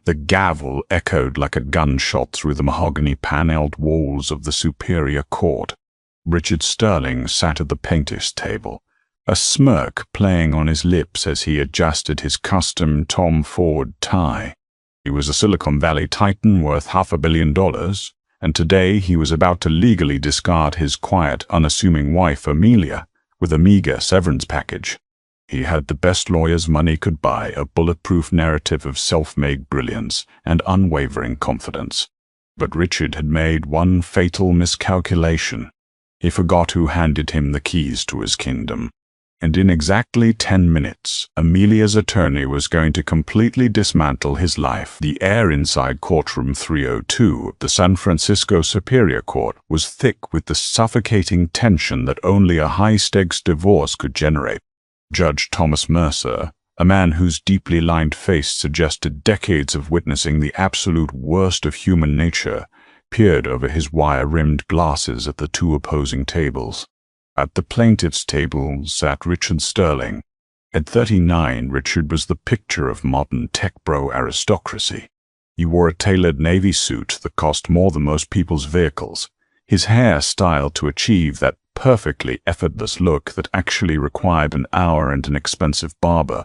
The gavel echoed like a gunshot through the mahogany-paneled walls of the Superior Court. Richard Sterling sat at the plaintiff's table, a smirk playing on his lips as he adjusted his custom Tom Ford tie. He was a Silicon Valley titan worth $500 million, and today he was about to legally discard his quiet, unassuming wife Amelia with a meager severance package. He had the best lawyer's money could buy, a bulletproof narrative of self-made brilliance and unwavering confidence. But Richard had made one fatal miscalculation. He forgot who handed him the keys to his kingdom. And in exactly 10 minutes, Amelia's attorney was going to completely dismantle his life. The air inside courtroom 302 of the San Francisco Superior Court was thick with the suffocating tension that only a high-stakes divorce could generate. Judge Thomas Mercer, a man whose deeply lined face suggested decades of witnessing the absolute worst of human nature, peered over his wire-rimmed glasses at the two opposing tables. At the plaintiff's table sat Richard Sterling. At 39, Richard was the picture of modern tech-bro aristocracy. He wore a tailored navy suit that cost more than most people's vehicles, his hair styled to achieve that perfectly effortless look that actually required an hour and an expensive barber.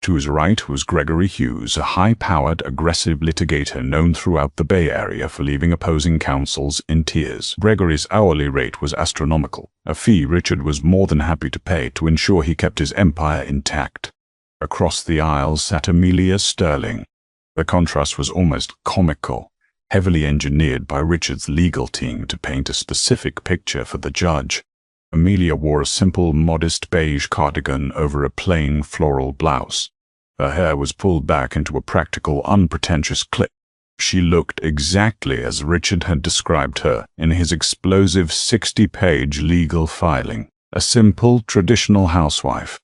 To his right was Gregory Hughes, a high-powered, aggressive litigator known throughout the Bay Area for leaving opposing counsels in tears. Gregory's hourly rate was astronomical, a fee Richard was more than happy to pay to ensure he kept his empire intact. Across the aisle sat Amelia Sterling. The contrast was almost comical, heavily engineered by Richard's legal team to paint a specific picture for the judge. Amelia wore a simple, modest beige cardigan over a plain floral blouse. Her hair was pulled back into a practical, unpretentious clip. She looked exactly as Richard had described her in his explosive 60-page legal filing. A simple, traditional housewife.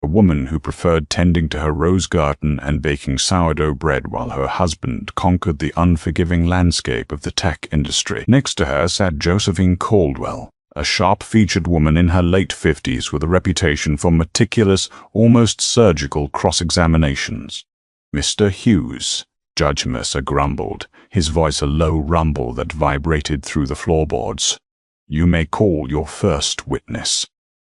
A woman who preferred tending to her rose garden and baking sourdough bread while her husband conquered the unforgiving landscape of the tech industry. Next to her sat Josephine Caldwell, a sharp-featured woman in her late 50s with a reputation for meticulous, almost surgical cross-examinations. "Mr. Hughes," Judge Mercer grumbled, his voice a low rumble that vibrated through the floorboards. "You may call your first witness."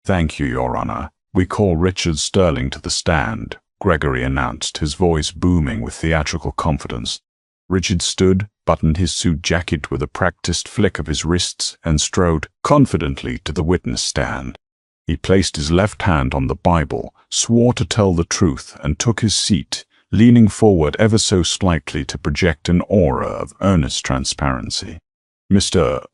"Thank you, Your Honor. We call Richard Sterling to the stand," Gregory announced, his voice booming with theatrical confidence. Richard stood, buttoned his suit jacket with a practiced flick of his wrists, and strode confidently to the witness stand. He placed his left hand on the Bible, swore to tell the truth, and took his seat, leaning forward ever so slightly to project an aura of earnest transparency. Mr.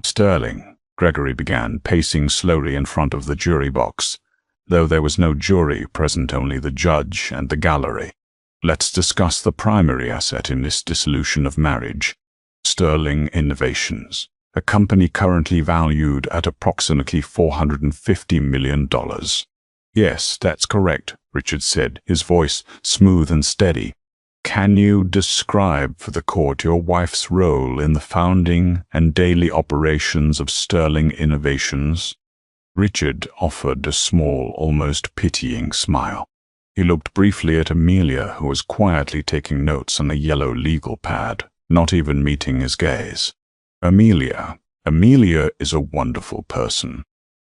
Sterling," Gregory began, pacing slowly in front of the jury box, though there was no jury present, only the judge and the gallery. "Let's discuss the primary asset in this dissolution of marriage. Sterling Innovations, a company currently valued at approximately $450 million. "Yes, that's correct," Richard said, his voice smooth and steady. "Can you describe for the court your wife's role in the founding and daily operations of Sterling Innovations?" Richard offered a small, almost pitying smile. He looked briefly at Amelia, who was quietly taking notes on a yellow legal pad, not even meeting his gaze. Amelia is a wonderful person,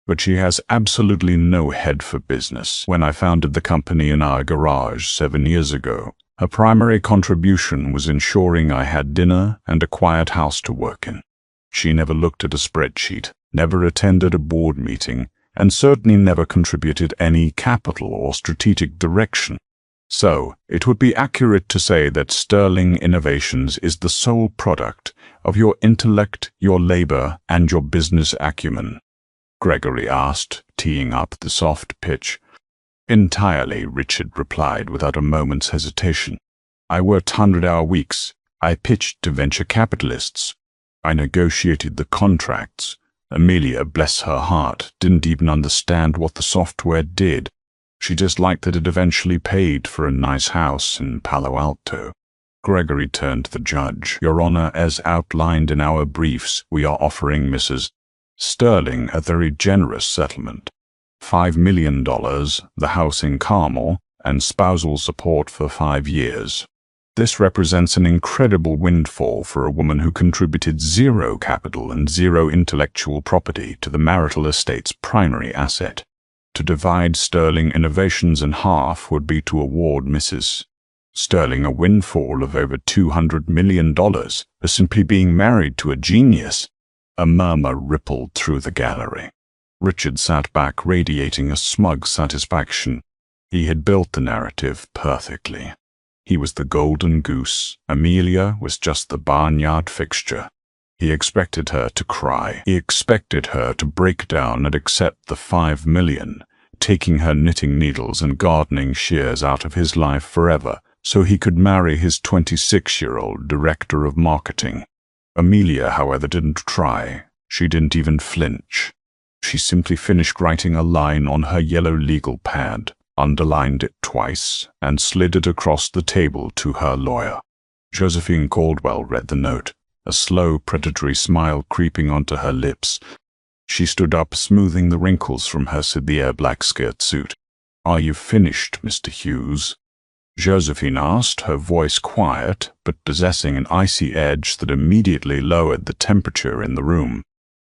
but she has absolutely no head for business. When I founded the company in our garage 7 years ago, her primary contribution was ensuring I had dinner and a quiet house to work in. She never looked at a spreadsheet, never attended a board meeting, and certainly never contributed any capital or strategic direction. So, it would be accurate to say that Sterling Innovations is the sole product of your intellect, your labor, and your business acumen?" Gregory asked, teeing up the soft pitch. "Entirely," Richard replied without a moment's hesitation. "I worked 100-hour weeks. I pitched to venture capitalists. I negotiated the contracts. Amelia, bless her heart, didn't even understand what the software did. She just liked that it eventually paid for a nice house in Palo Alto." Gregory turned to the judge. "Your Honor, as outlined in our briefs, we are offering Mrs. Sterling a very generous settlement. $5 million, the house in Carmel, and spousal support for 5 years. This represents an incredible windfall for a woman who contributed zero capital and zero intellectual property to the marital estate's primary asset. To divide Sterling Innovations in half would be to award Mrs. Sterling a windfall of over $200 million for simply being married to a genius. A murmur rippled through the gallery. Richard sat back, radiating a smug satisfaction. He had built the narrative perfectly. He was the golden goose. Amelia was just the barnyard fixture. He expected her to cry. He expected her to break down and accept the $5 million, taking her knitting needles and gardening shears out of his life forever, so he could marry his 26-year-old director of marketing. Amelia, however, didn't try. She didn't even flinch. She simply finished writing a line on her yellow legal pad, underlined it twice, and slid it across the table to her lawyer. Josephine Caldwell read the note, a slow, predatory smile creeping onto her lips. She stood up, smoothing the wrinkles from her severe black skirt suit. "Are you finished, Mr. Hughes?" Josephine asked, her voice quiet, but possessing an icy edge that immediately lowered the temperature in the room.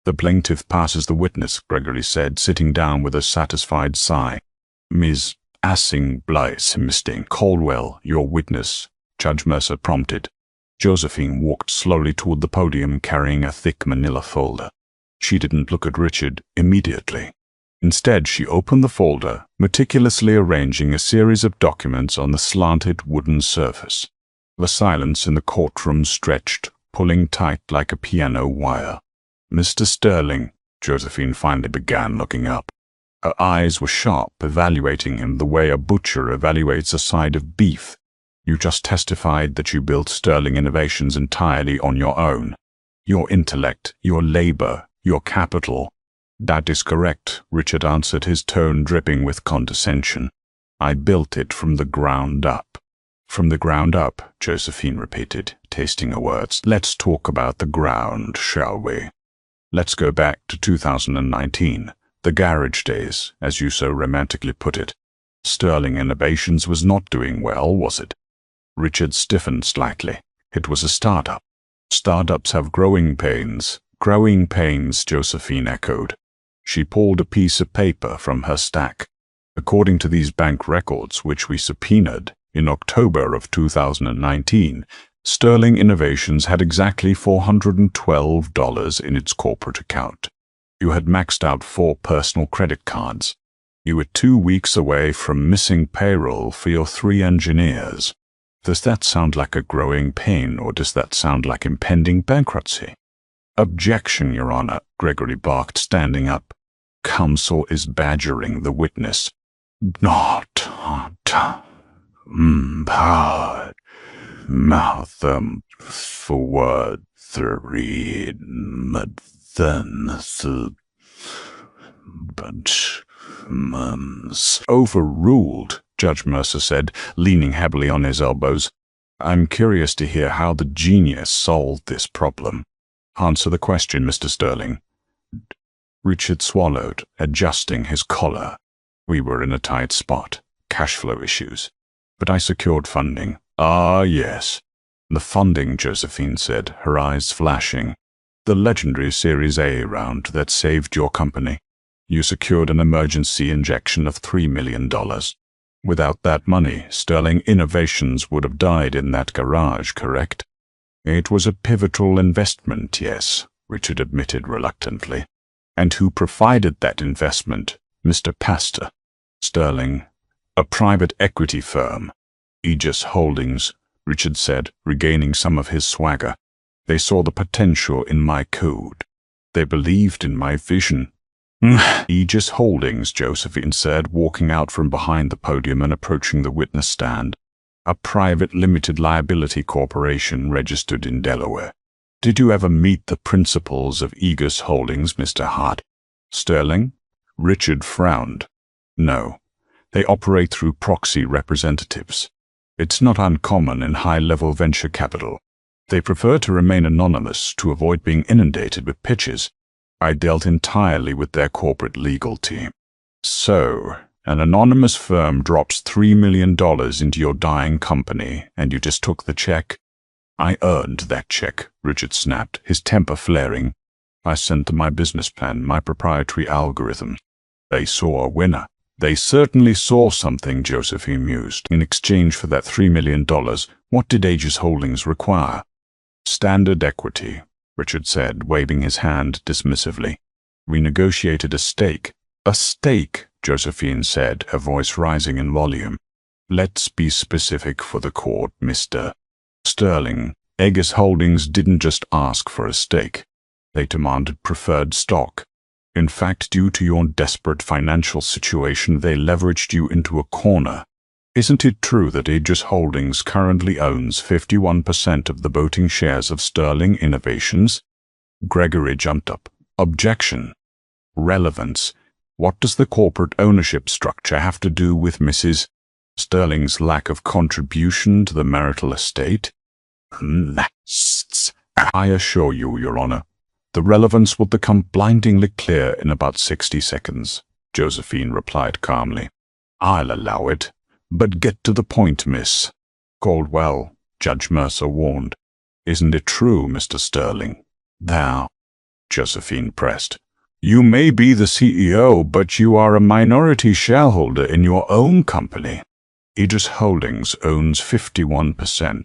"The plaintiff passes the witness," Gregory said, sitting down with a satisfied sigh. "Ms. Assing-Blice, Mr. Caldwell, your witness," Judge Mercer prompted. Josephine walked slowly toward the podium, carrying a thick manila folder. She didn't look at Richard immediately. Instead, she opened the folder, meticulously arranging a series of documents on the slanted wooden surface. The silence in the courtroom stretched, pulling tight like a piano wire. "Mr. Sterling," Josephine finally began, looking up. Her eyes were sharp, evaluating him the way a butcher evaluates a side of beef. "You just testified that you built Sterling Innovations entirely on your own. Your intellect, your labor, your capital." "That is correct," Richard answered, his tone dripping with condescension. "I built it from the ground up." "From the ground up," Josephine repeated, tasting her words. "Let's talk about the ground, shall we? Let's go back to 2019, the garage days, as you so romantically put it. Sterling Innovations was not doing well, was it?" Richard stiffened slightly. "It was a startup." "Startups have growing pains." "Growing pains," Josephine echoed. She pulled a piece of paper from her stack. "According to these bank records, which we subpoenaed, in October of 2019, Sterling Innovations had exactly $412 in its corporate account. You had maxed out 4 personal credit cards. You were 2 weeks away from missing payroll for your 3 engineers. Does that sound like a growing pain, or does that sound like impending bankruptcy?" "Objection, Your Honor," Gregory barked, standing up. "Counsel is badgering the witness." "Not part mouth forward 3 but "Overruled," Judge Mercer said, leaning heavily on his elbows. "I'm curious to hear how the genius solved this problem. Answer the question, Mr. Sterling." Richard swallowed, adjusting his collar. "We were in a tight spot. Cash flow issues. But I secured funding." "Ah, yes." "The funding," Josephine said, her eyes flashing. "The legendary Series A round that saved your company. You secured an emergency injection of $3 million. Without that money, Sterling Innovations would have died in that garage, correct?" "It was a pivotal investment, yes," Richard admitted reluctantly. "And who provided that investment?" "Mr. Pastor." "Sterling." "A private equity firm." "Aegis Holdings," Richard said, regaining some of his swagger. "They saw the potential in my code. They believed in my vision." "Aegis Holdings," Josephine said, walking out from behind the podium and approaching the witness stand. "A private limited liability corporation registered in Delaware. Did you ever meet the principals of Aegis Holdings, Mr. Hart?" "Sterling?" Richard frowned. "No. They operate through proxy representatives. It's not uncommon in high-level venture capital. They prefer to remain anonymous to avoid being inundated with pitches. I dealt entirely with their corporate legal team." "So," An anonymous firm drops $3 million into your dying company, and you just took the check? I earned that check, Richard snapped, his temper flaring. I sent them my business plan, my proprietary algorithm. They saw a winner. They certainly saw something, Josephine mused. In exchange for that $3 million, what did Aegis Holdings require? Standard equity, Richard said, waving his hand dismissively. We negotiated a stake. A stake, Josephine said, her voice rising in volume. Let's be specific for the court, Mr. Sterling. Aegis Holdings didn't just ask for a stake. They demanded preferred stock. In fact, due to your desperate financial situation, they leveraged you into a corner. Isn't it true that Aegis Holdings currently owns 51% of the voting shares of Sterling Innovations? Gregory jumped up. Objection. Relevance. What does the corporate ownership structure have to do with Mrs. Sterling's lack of contribution to the marital estate? I assure you, Your Honor, the relevance will become blindingly clear in about 60 seconds, Josephine replied calmly. I'll allow it, but get to the point, Miss Caldwell, Judge Mercer warned. Isn't it true, Mr. Sterling? There, Josephine pressed. You may be the CEO, but you are a minority shareholder in your own company. Aegis Holdings owns 51%.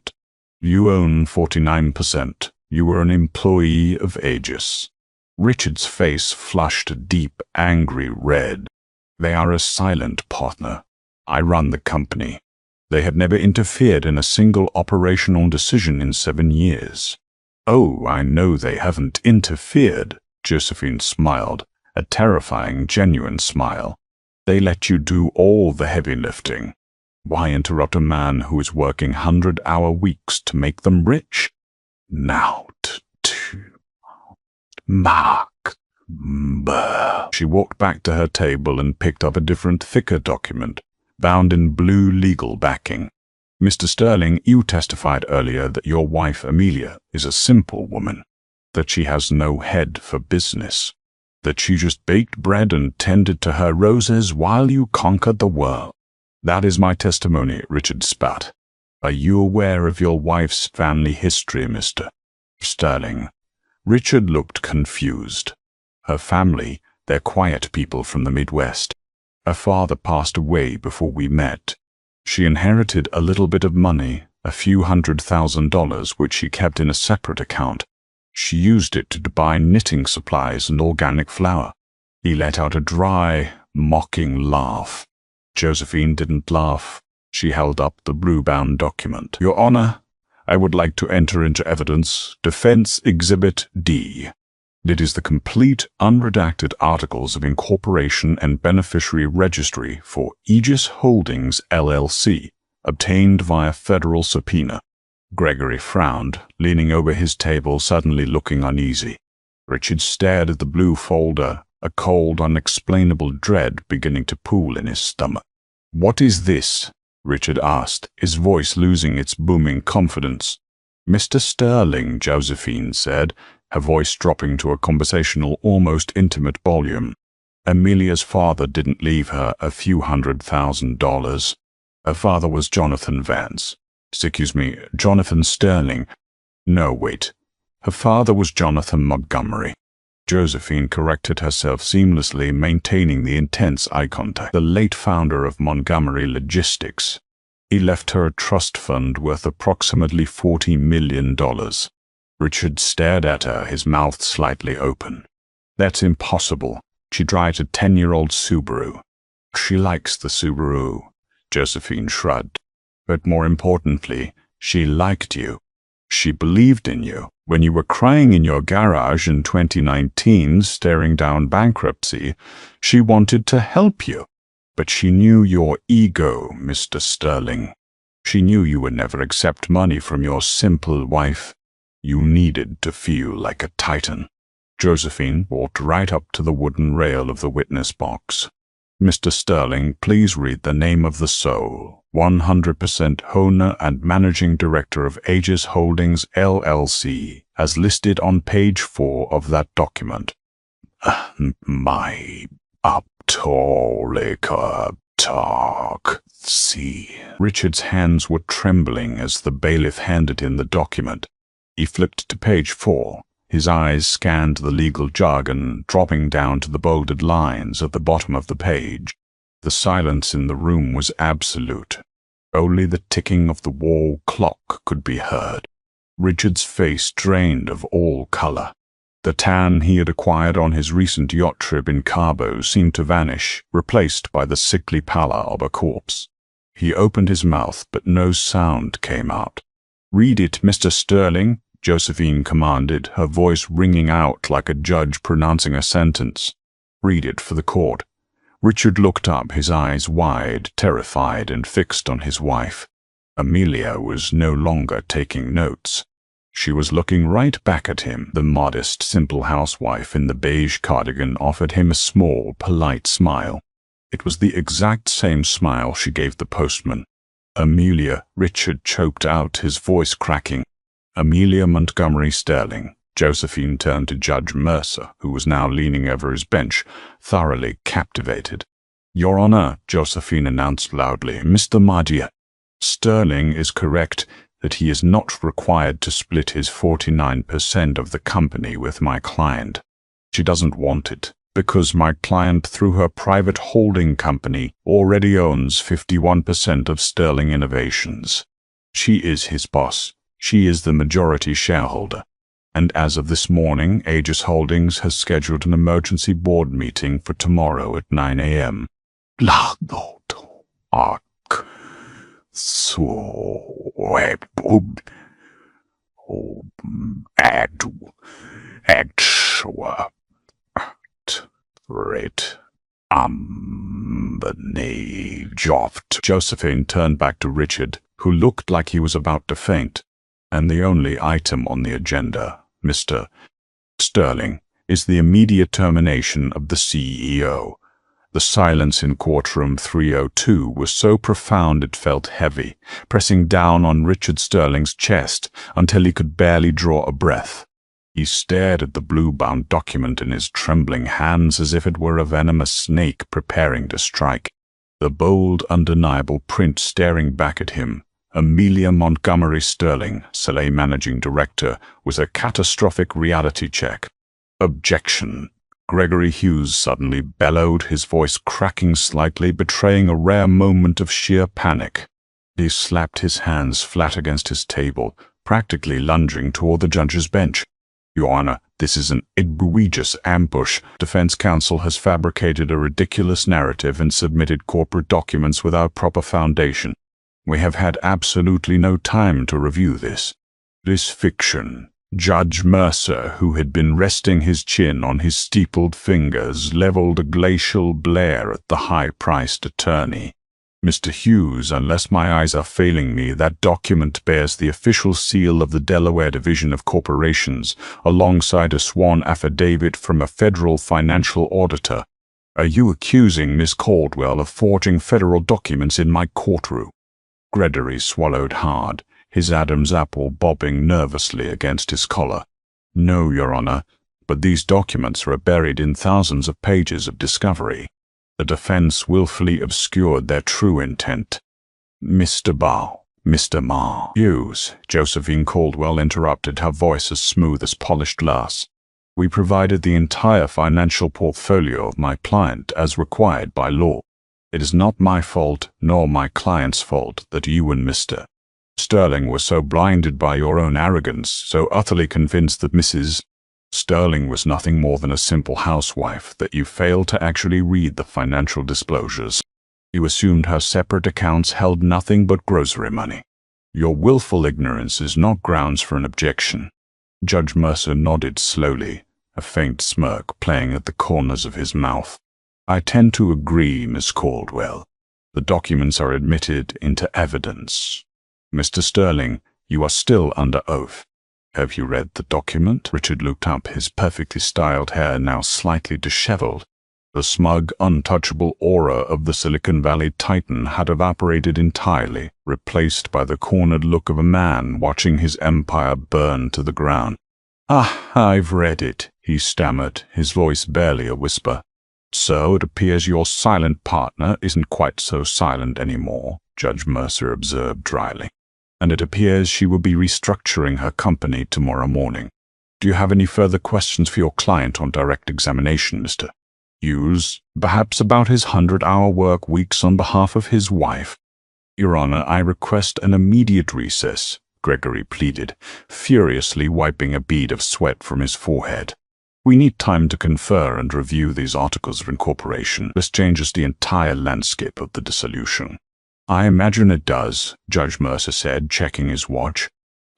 You own 49%. You were an employee of Aegis. Richard's face flushed a deep, angry red. They are a silent partner. I run the company. They have never interfered in a single operational decision in 7 years. Oh, I know they haven't interfered, Josephine smiled, a terrifying, genuine smile. They let you do all the heavy lifting. Why interrupt a man who is working 100-hour weeks to make them rich? Now to Mark. She walked back to her table and picked up a different, thicker document, bound in blue legal backing. Mr. Sterling, you testified earlier that your wife, Amelia, is a simple woman, that she has no head for business, that she just baked bread and tended to her roses while you conquered the world. That is my testimony, Richard spat. Are you aware of your wife's family history, Mr. Sterling? Richard looked confused. Her family, they're quiet people from the Midwest. Her father passed away before we met. She inherited a little bit of money, a few $100,000, which she kept in a separate account. She used it to buy knitting supplies and organic flour. He let out a dry, mocking laugh. Josephine didn't laugh. She held up the blue-bound document. Your Honor, I would like to enter into evidence Defense Exhibit D. It is the complete, unredacted articles of incorporation and beneficiary registry for Aegis Holdings, LLC, obtained via federal subpoena. Gregory frowned, leaning over his table, suddenly looking uneasy. Richard stared at the blue folder, a cold, unexplainable dread beginning to pool in his stomach. What is this? Richard asked, his voice losing its booming confidence. Mr. Sterling, Josephine said, her voice dropping to a conversational, almost intimate volume. Amelia's father didn't leave her a few $100,000. Her father was Jonathan Sterling. No, wait. Her father was Jonathan Montgomery. Josephine corrected herself seamlessly, maintaining the intense eye contact. The late founder of Montgomery Logistics. He left her a trust fund worth approximately $40 million. Richard stared at her, his mouth slightly open. That's impossible. She drives a 10-year-old Subaru. She likes the Subaru, Josephine shrugged. But more importantly, she liked you. She believed in you. When you were crying in your garage in 2019, staring down bankruptcy, she wanted to help you. But she knew your ego, Mr. Sterling. She knew you would never accept money from your simple wife. You needed to feel like a titan. Josephine walked right up to the wooden rail of the witness box. Mr. Sterling, please read the name of the sole 100% owner and managing director of Aegis Holdings, LLC, as listed on page 4 of that document. My aptolika Talk. See. Richard's hands were trembling as the bailiff handed him the document. He flipped to page 4. His eyes scanned the legal jargon, dropping down to the bolded lines at the bottom of the page. The silence in the room was absolute. Only the ticking of the wall clock could be heard. Richard's face drained of all color. The tan he had acquired on his recent yacht trip in Cabo seemed to vanish, replaced by the sickly pallor of a corpse. He opened his mouth, but no sound came out. "Read it, Mr. Sterling," Josephine commanded, her voice ringing out like a judge pronouncing a sentence. "Read it for the court." Richard looked up, his eyes wide, terrified, and fixed on his wife. Amelia was no longer taking notes. She was looking right back at him. The modest, simple housewife in the beige cardigan offered him a small, polite smile. It was the exact same smile she gave the postman. "Amelia," Richard choked out, his voice cracking. "Amelia Montgomery Sterling." Josephine turned to Judge Mercer, who was now leaning over his bench, thoroughly captivated. "Your Honor," Josephine announced loudly, "Mr. Mardia Sterling is correct that he is not required to split his 49% of the company with my client. She doesn't want it, because my client, through her private holding company, already owns 51% of Sterling Innovations. She is his boss. She is the majority shareholder. And as of this morning, Aegis Holdings has scheduled an emergency board meeting for tomorrow at 9 a.m. Josephine turned back to Richard, who looked like he was about to faint. "And the only item on the agenda, Mr. Sterling, is the immediate termination of the CEO." The silence in courtroom 302 was so profound it felt heavy, pressing down on Richard Sterling's chest until he could barely draw a breath. He stared at the blue-bound document in his trembling hands as if it were a venomous snake preparing to strike. The bold, undeniable print staring back at him, Amelia Montgomery Sterling, Soleil Managing Director, was a catastrophic reality check. "Objection." Gregory Hughes suddenly bellowed, his voice cracking slightly, betraying a rare moment of sheer panic. He slapped his hands flat against his table, practically lunging toward the judge's bench. "Your Honor, this is an egregious ambush. Defense counsel has fabricated a ridiculous narrative and submitted corporate documents without proper foundation. We have had absolutely no time to review this. It is fiction." Judge Mercer, who had been resting his chin on his steepled fingers, leveled a glacial glare at the high-priced attorney. "Mr. Hughes, unless my eyes are failing me, that document bears the official seal of the Delaware Division of Corporations, alongside a sworn affidavit from a federal financial auditor. Are you accusing Miss Caldwell of forging federal documents in my courtroom?" Gregory swallowed hard, his Adam's apple bobbing nervously against his collar. "No, Your Honor, but these documents are buried in thousands of pages of discovery. The defense willfully obscured their true intent." "Mr. Ma Hughes," Josephine Caldwell interrupted, her voice as smooth as polished glass. "We provided the entire financial portfolio of my client as required by law. It is not my fault, nor my client's fault, that you and Mr. Sterling were so blinded by your own arrogance, so utterly convinced that Mrs. Sterling was nothing more than a simple housewife, that you failed to actually read the financial disclosures. You assumed her separate accounts held nothing but grocery money. Your willful ignorance is not grounds for an objection." Judge Mercer nodded slowly, a faint smirk playing at the corners of his mouth. "I tend to agree, Miss Caldwell. The documents are admitted into evidence. Mr. Sterling, you are still under oath. Have you read the document?" Richard looked up, his perfectly styled hair now slightly disheveled. The smug, untouchable aura of the Silicon Valley titan had evaporated entirely, replaced by the cornered look of a man watching his empire burn to the ground. "Ah, I've read it," he stammered, his voice barely a whisper. So it appears your silent partner isn't quite so silent anymore, Judge Mercer observed dryly. And it appears she will be restructuring her company tomorrow morning. Do you have any further questions for your client on direct examination, Mr. Hughes? Perhaps about his 100-hour work weeks on behalf of his wife? Your Honor, I request an immediate recess, Gregory pleaded, furiously wiping a bead of sweat from his forehead. We need time to confer and review these articles of incorporation. This changes the entire landscape of the dissolution. I imagine it does, Judge Mercer said, checking his watch.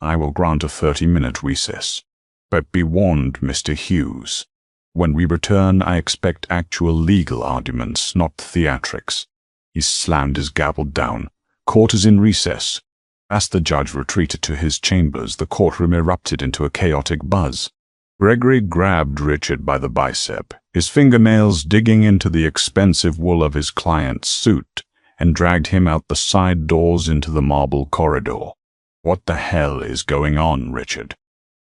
I will grant a 30-minute recess. But be warned, Mr. Hughes. When we return, I expect actual legal arguments, not theatrics. He slammed his gavel down. Court is in recess. As the judge retreated to his chambers, the courtroom erupted into a chaotic buzz. Gregory grabbed Richard by the bicep, his fingernails digging into the expensive wool of his client's suit, and dragged him out the side doors into the marble corridor. What the hell is going on, Richard?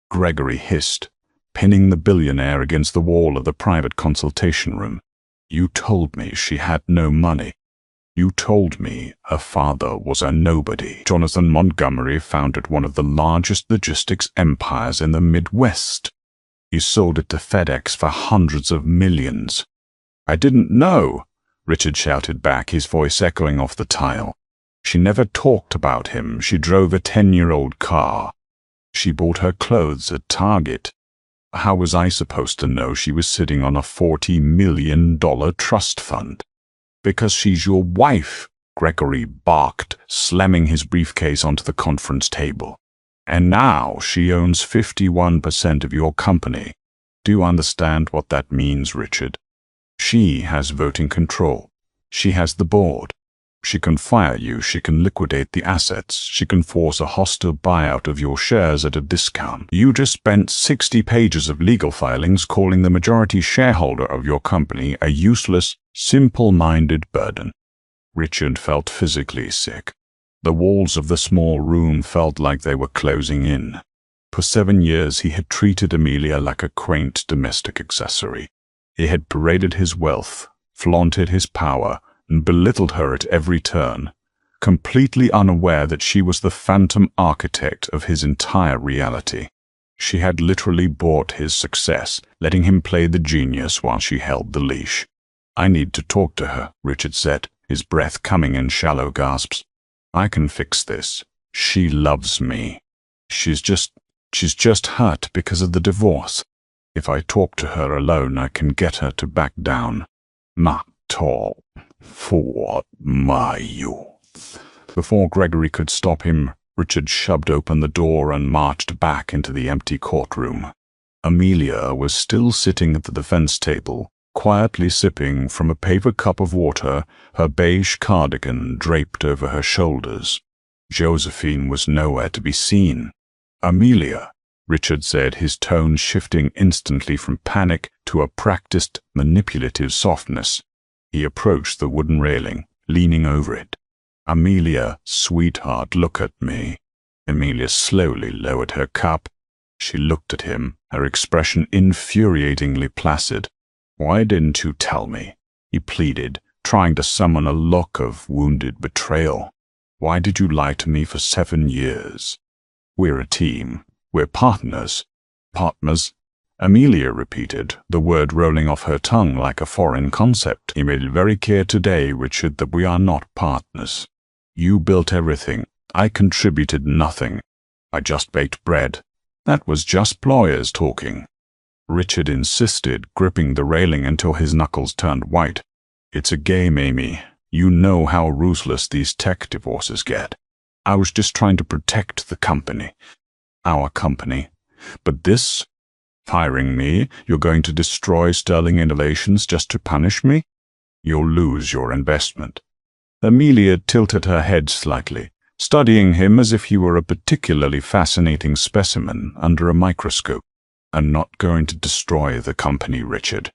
Gregory hissed, pinning the billionaire against the wall of the private consultation room. You told me she had no money. You told me her father was a nobody. Jonathan Montgomery founded one of the largest logistics empires in the Midwest. He sold it to FedEx for hundreds of millions. I didn't know, Richard shouted back, his voice echoing off the tile. She never talked about him. She drove a 10-year-old car. She bought her clothes at Target. How was I supposed to know she was sitting on a $40 million trust fund? Because she's your wife, Gregory barked, slamming his briefcase onto the conference table. And now she owns 51% of your company. Do you understand what that means, Richard? She has voting control. She has the board. She can fire you. She can liquidate the assets. She can force a hostile buyout of your shares at a discount. You just spent 60 pages of legal filings calling the majority shareholder of your company a useless, simple-minded burden. Richard felt physically sick. The walls of the small room felt like they were closing in. For 7 years he had treated Amelia like a quaint domestic accessory. He had paraded his wealth, flaunted his power, and belittled her at every turn, completely unaware that she was the phantom architect of his entire reality. She had literally bought his success, letting him play the genius while she held the leash. I need to talk to her, Richard said, his breath coming in shallow gasps. I can fix this. She loves me. She's just hurt because of the divorce. If I talk to her alone, I can get her to back down. Not tall. For my youth. Before Gregory could stop him, Richard shoved open the door and marched back into the empty courtroom. Amelia was still sitting at the defense table, quietly sipping from a paper cup of water, her beige cardigan draped over her shoulders. Josephine was nowhere to be seen. Amelia, Richard said, his tone shifting instantly from panic to a practiced, manipulative softness. He approached the wooden railing, leaning over it. Amelia, sweetheart, look at me. Amelia slowly lowered her cup. She looked at him, her expression infuriatingly placid. Why didn't you tell me? He pleaded, trying to summon a look of wounded betrayal. Why did you lie to me for 7 years? We're a team. We're partners. Partners? Amelia repeated, the word rolling off her tongue like a foreign concept. He made it very clear today, Richard, that we are not partners. You built everything. I contributed nothing. I just baked bread. That was just lawyers talking. Richard insisted, gripping the railing until his knuckles turned white. It's a game, Amy. You know how ruthless these tech divorces get. I was just trying to protect the company. Our company. But this? Firing me? You're going to destroy Sterling Innovations just to punish me? You'll lose your investment. Amelia tilted her head slightly, studying him as if he were a particularly fascinating specimen under a microscope. I'm not going to destroy the company, Richard.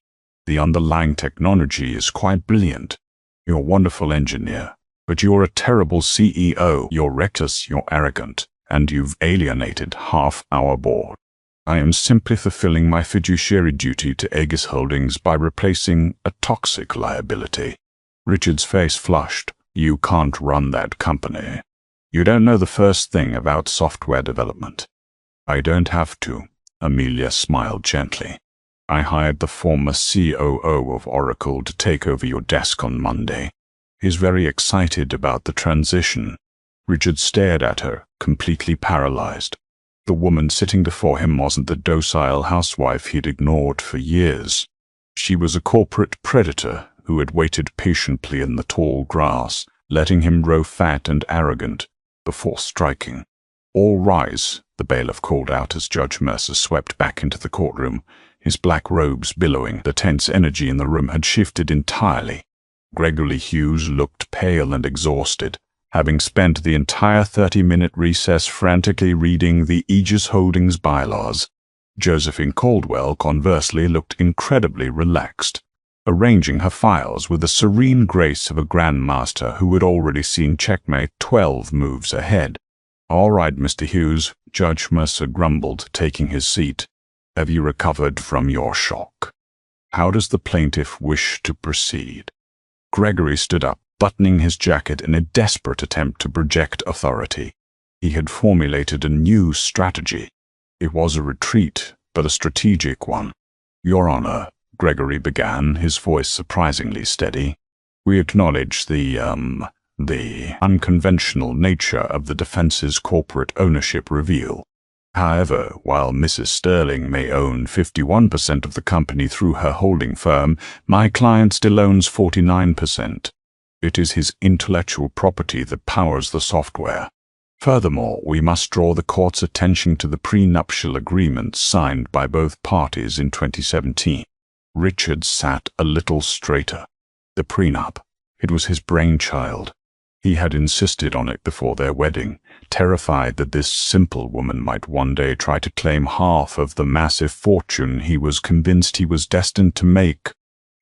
The underlying technology is quite brilliant. You're a wonderful engineer, but you're a terrible CEO. You're reckless, you're arrogant, and you've alienated half our board. I am simply fulfilling my fiduciary duty to Aegis Holdings by replacing a toxic liability. Richard's face flushed. You can't run that company. You don't know the first thing about software development. I don't have to. Amelia smiled gently. I hired the former COO of Oracle to take over your desk on Monday. He's very excited about the transition. Richard stared at her, completely paralyzed. The woman sitting before him wasn't the docile housewife he'd ignored for years. She was a corporate predator who had waited patiently in the tall grass, letting him grow fat and arrogant before striking. All rise, the bailiff called out as Judge Mercer swept back into the courtroom, his black robes billowing. The tense energy in the room had shifted entirely. Gregory Hughes looked pale and exhausted, having spent the entire 30-minute recess frantically reading the Aegis Holdings bylaws. Josephine Caldwell, conversely, looked incredibly relaxed, arranging her files with the serene grace of a grandmaster who had already seen checkmate 12 moves ahead. "All right, Mr. Hughes," Judge Mercer grumbled, taking his seat. "Have you recovered from your shock? How does the plaintiff wish to proceed?" Gregory stood up, buttoning his jacket in a desperate attempt to project authority. He had formulated a new strategy. It was a retreat, but a strategic one. "Your Honor," Gregory began, his voice surprisingly steady, "we acknowledge the unconventional nature of the defense's corporate ownership reveal. However, while Mrs. Sterling may own 51% of the company through her holding firm, my client still owns 49%. It is his intellectual property that powers the software. Furthermore, we must draw the court's attention to the prenuptial agreement signed by both parties in 2017. Richard sat a little straighter. The prenup. It was his brainchild. He had insisted on it before their wedding, terrified that this simple woman might one day try to claim half of the massive fortune he was convinced he was destined to make.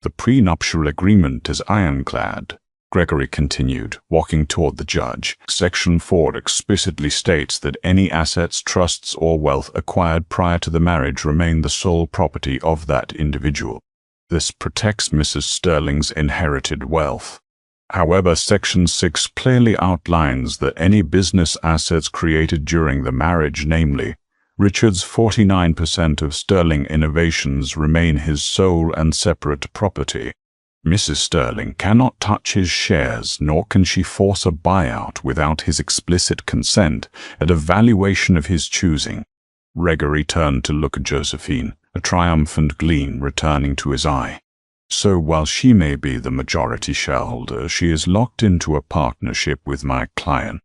"The prenuptial agreement is ironclad," Gregory continued, walking toward the judge. "Section 4 explicitly states that any assets, trusts, or wealth acquired prior to the marriage remain the sole property of that individual. This protects Mrs. Sterling's inherited wealth. However, Section 6 clearly outlines that any business assets created during the marriage, namely, Richard's 49% of Sterling Innovations, remain his sole and separate property. Mrs. Sterling cannot touch his shares, nor can she force a buyout without his explicit consent at a valuation of his choosing." Gregory turned to look at Josephine, a triumphant gleam returning to his eye. "So while she may be the majority shareholder, she is locked into a partnership with my client.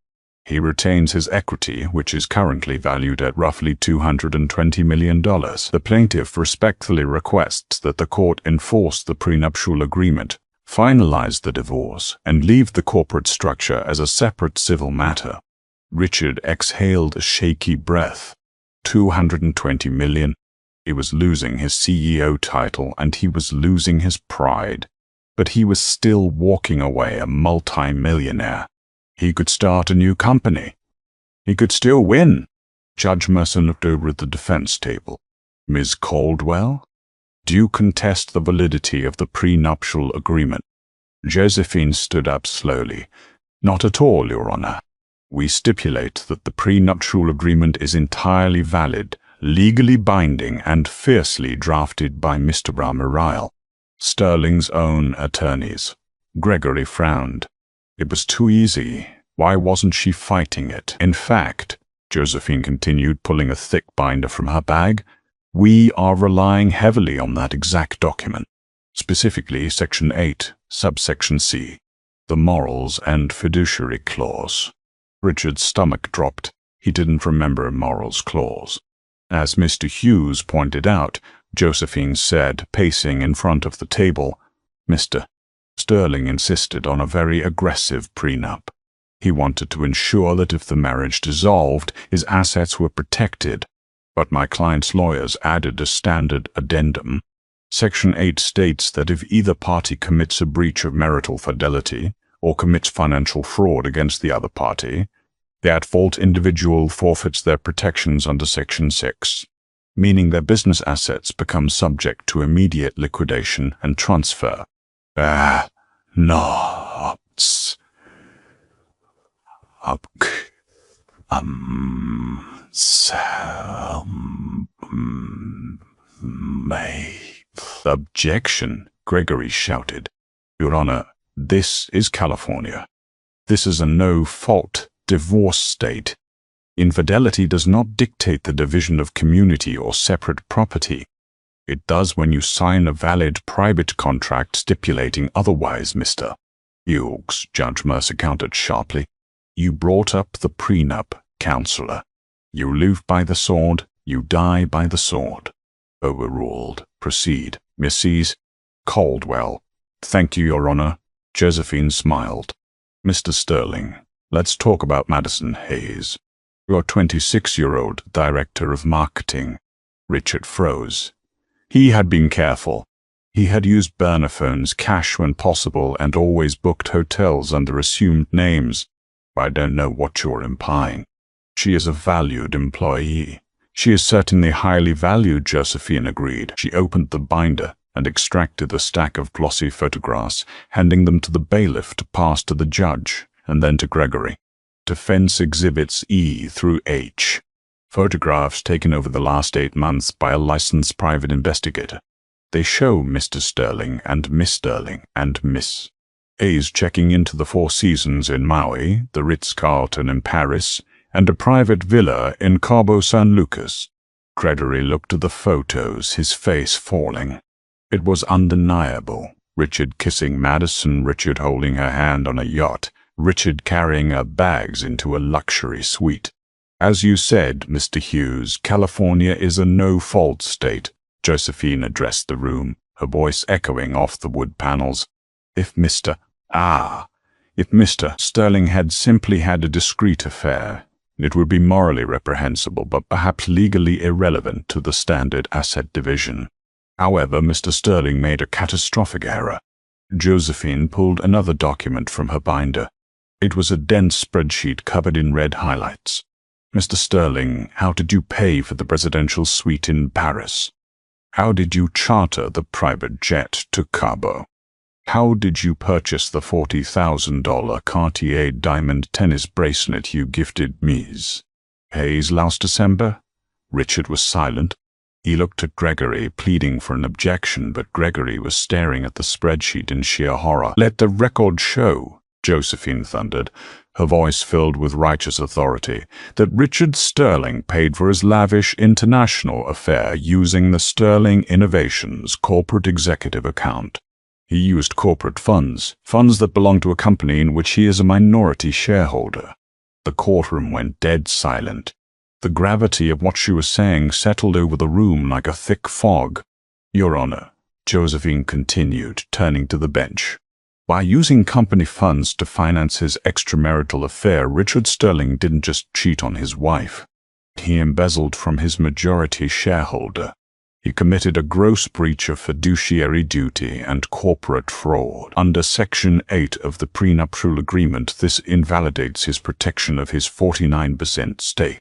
He retains his equity, which is currently valued at roughly $220 million. The plaintiff respectfully requests that the court enforce the prenuptial agreement, finalize the divorce, and leave the corporate structure as a separate civil matter." Richard exhaled a shaky breath. $220 million. He was losing his CEO title and he was losing his pride. But he was still walking away a multi-millionaire. He could start a new company. He could still win. Judge Mercer looked over at the defense table. "Ms. Caldwell, do you contest the validity of the prenuptial agreement?" Josephine stood up slowly. "Not at all, Your Honor. We stipulate that the prenuptial agreement is entirely valid, legally binding, and fiercely drafted by Mr. Bramiral, Sterling's own attorneys." Gregory frowned. It was too easy. Why wasn't she fighting it? "In fact," Josephine continued, pulling a thick binder from her bag, "we are relying heavily on that exact document, specifically Section 8, subsection C, the morals and fiduciary clause." Richard's stomach dropped. He didn't remember a morals clause. "As Mr. Hughes pointed out," Josephine said, pacing in front of the table, "Mr. Sterling insisted on a very aggressive prenup. He wanted to ensure that if the marriage dissolved, his assets were protected. But my client's lawyers added a standard addendum. Section 8 states that if either party commits a breach of marital fidelity or commits financial fraud against the other party, the at-fault individual forfeits their protections under Section 6. meaning their business assets become subject to immediate liquidation and transfer. Nots. Objection, Gregory shouted. Your Honor, this is California. This is a no-fault divorce state. Infidelity does not dictate the division of community or separate property. It does when you sign a valid private contract stipulating otherwise, Mr. Hughes, Judge Mercer countered sharply. You brought up the prenup, Counselor. You live by the sword, you die by the sword. Overruled. Proceed, Mrs. Caldwell. Thank you, Your Honor. Josephine smiled. Mr. Sterling, let's talk about Madison Hayes, your 26-year-old director of marketing. Richard froze. He had been careful. He had used burner phones, cash when possible, and always booked hotels under assumed names. I don't know what you're implying. She is a valued employee. She is certainly highly valued, Josephine agreed. She opened the binder and extracted a stack of glossy photographs, handing them to the bailiff to pass to the judge, and then to Gregory. Defense Exhibits E through H. Photographs taken over the last 8 months by a licensed private investigator. They show Mr. Sterling and Miss Sterling and Miss Hayes checking into the Four Seasons in Maui, the Ritz-Carlton in Paris, and a private villa in Cabo San Lucas. Gregory looked at the photos, his face falling. It was undeniable. Richard kissing Madison, Richard holding her hand on a yacht, Richard carrying her bags into a luxury suite. As you said, Mr. Hughes, California is a no-fault state. Josephine addressed the room, her voice echoing off the wood panels. If Mr. Sterling had simply had a discreet affair, it would be morally reprehensible, but perhaps legally irrelevant to the standard asset division. However, Mr. Sterling made a catastrophic error. Josephine pulled another document from her binder. It was a dense spreadsheet covered in red highlights. Mr. Sterling, how did you pay for the presidential suite in Paris? How did you charter the private jet to Cabo? How did you purchase the $40,000 Cartier diamond tennis bracelet you gifted Ms. Hayes last December? Richard was silent. He looked at Gregory, pleading for an objection, but Gregory was staring at the spreadsheet in sheer horror. Let the record show, Josephine thundered, her voice filled with righteous authority, that Richard Sterling paid for his lavish international affair using the Sterling Innovations corporate executive account. He used corporate funds that belong to a company in which he is a minority shareholder. The courtroom went dead silent. The gravity of what she was saying settled over the room like a thick fog. Your Honor, Josephine continued, turning to the bench. By using company funds to finance his extramarital affair, Richard Sterling didn't just cheat on his wife. He embezzled from his majority shareholder. He committed a gross breach of fiduciary duty and corporate fraud. Under Section 8 of the prenuptial agreement, this invalidates his protection of his 49% stake.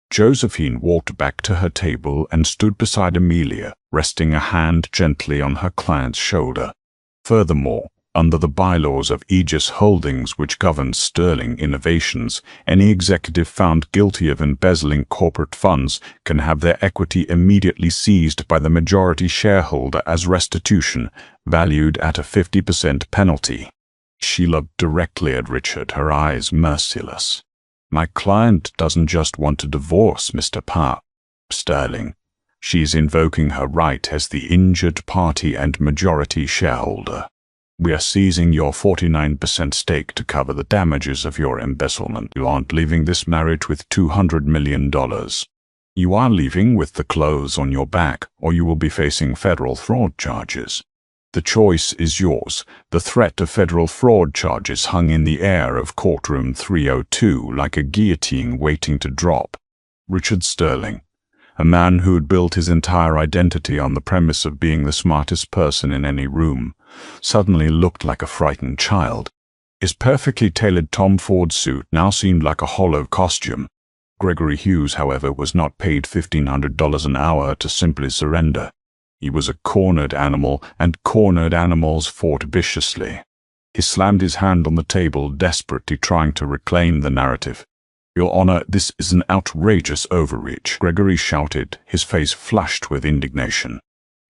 Josephine walked back to her table and stood beside Amelia, resting a hand gently on her client's shoulder. Furthermore, under the bylaws of Aegis Holdings, which governs Sterling Innovations, any executive found guilty of embezzling corporate funds can have their equity immediately seized by the majority shareholder as restitution, valued at a 50% penalty. She looked directly at Richard, her eyes merciless. My client doesn't just want to divorce Mr. Sterling. She's invoking her right as the injured party and majority shareholder. We are seizing your 49% stake to cover the damages of your embezzlement. You aren't leaving this marriage with $200 million. You are leaving with the clothes on your back, or you will be facing federal fraud charges. The choice is yours. The threat of federal fraud charges hung in the air of courtroom 302 like a guillotine waiting to drop. Richard Sterling, a man who had built his entire identity on the premise of being the smartest person in any room, suddenly looked like a frightened child. His perfectly tailored Tom Ford suit now seemed like a hollow costume. Gregory Hughes, however, was not paid $1,500 an hour to simply surrender. He was a cornered animal, and cornered animals fought viciously. He slammed his hand on the table, desperately trying to reclaim the narrative. "Your Honor, this is an outrageous overreach," Gregory shouted, his face flushed with indignation.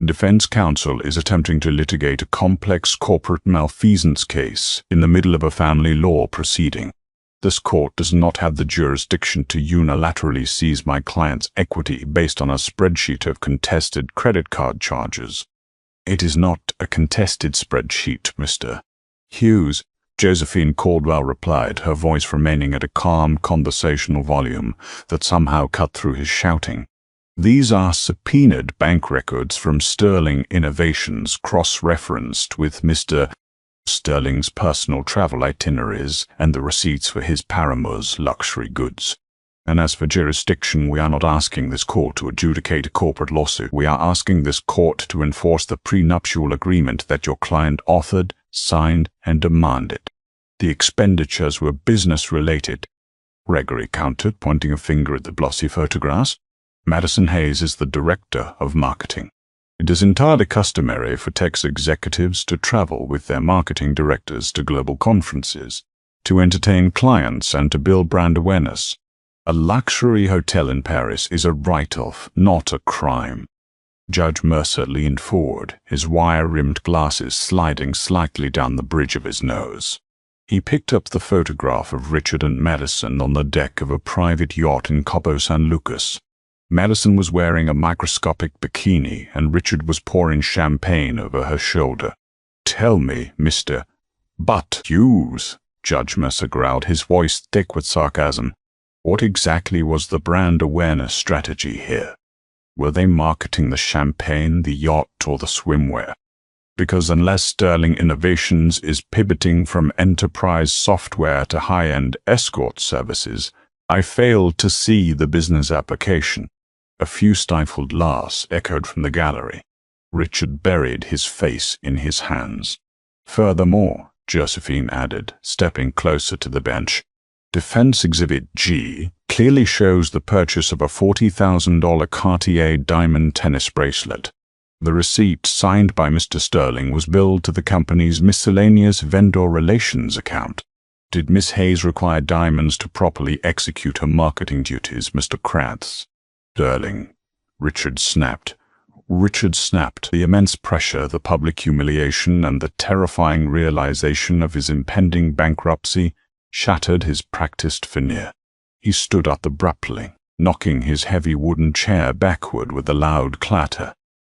Defense counsel is attempting to litigate a complex corporate malfeasance case in the middle of a family law proceeding. This court does not have the jurisdiction to unilaterally seize my client's equity based on a spreadsheet of contested credit card charges. It is not a contested spreadsheet, Mr. Hughes, Josephine Caldwell replied, her voice remaining at a calm conversational volume that somehow cut through his shouting. These are subpoenaed bank records from Sterling Innovations cross-referenced with Mr. Sterling's personal travel itineraries and the receipts for his paramour's luxury goods. And as for jurisdiction, we are not asking this court to adjudicate a corporate lawsuit. We are asking this court to enforce the prenuptial agreement that your client authored, signed, and demanded. The expenditures were business-related, Gregory countered, pointing a finger at the glossy photographs. Madison Hayes is the director of marketing. It is entirely customary for tech executives to travel with their marketing directors to global conferences, to entertain clients, and to build brand awareness. A luxury hotel in Paris is a write-off, not a crime. Judge Mercer leaned forward, his wire-rimmed glasses sliding slightly down the bridge of his nose. He picked up the photograph of Richard and Madison on the deck of a private yacht in Cabo San Lucas. Madison was wearing a microscopic bikini, and Richard was pouring champagne over her shoulder. "Tell me, Mr. But Hughes," Judge Mercer growled, his voice thick with sarcasm. "What exactly was the brand awareness strategy here? Were they marketing the champagne, the yacht, or the swimwear? Because unless Sterling Innovations is pivoting from enterprise software to high-end escort services, I failed to see the business application." A few stifled laughs echoed from the gallery. Richard buried his face in his hands. "Furthermore," Josephine added, stepping closer to the bench, "Defense Exhibit G clearly shows the purchase of a $40,000 Cartier diamond tennis bracelet. The receipt signed by Mr. Sterling was billed to the company's miscellaneous vendor relations account. Did Miss Hayes require diamonds to properly execute her marketing duties, Mr. Kratz?" "Sterling," Richard snapped. The immense pressure, the public humiliation, and the terrifying realization of his impending bankruptcy shattered his practiced veneer. He stood up abruptly, knocking his heavy wooden chair backward with a loud clatter.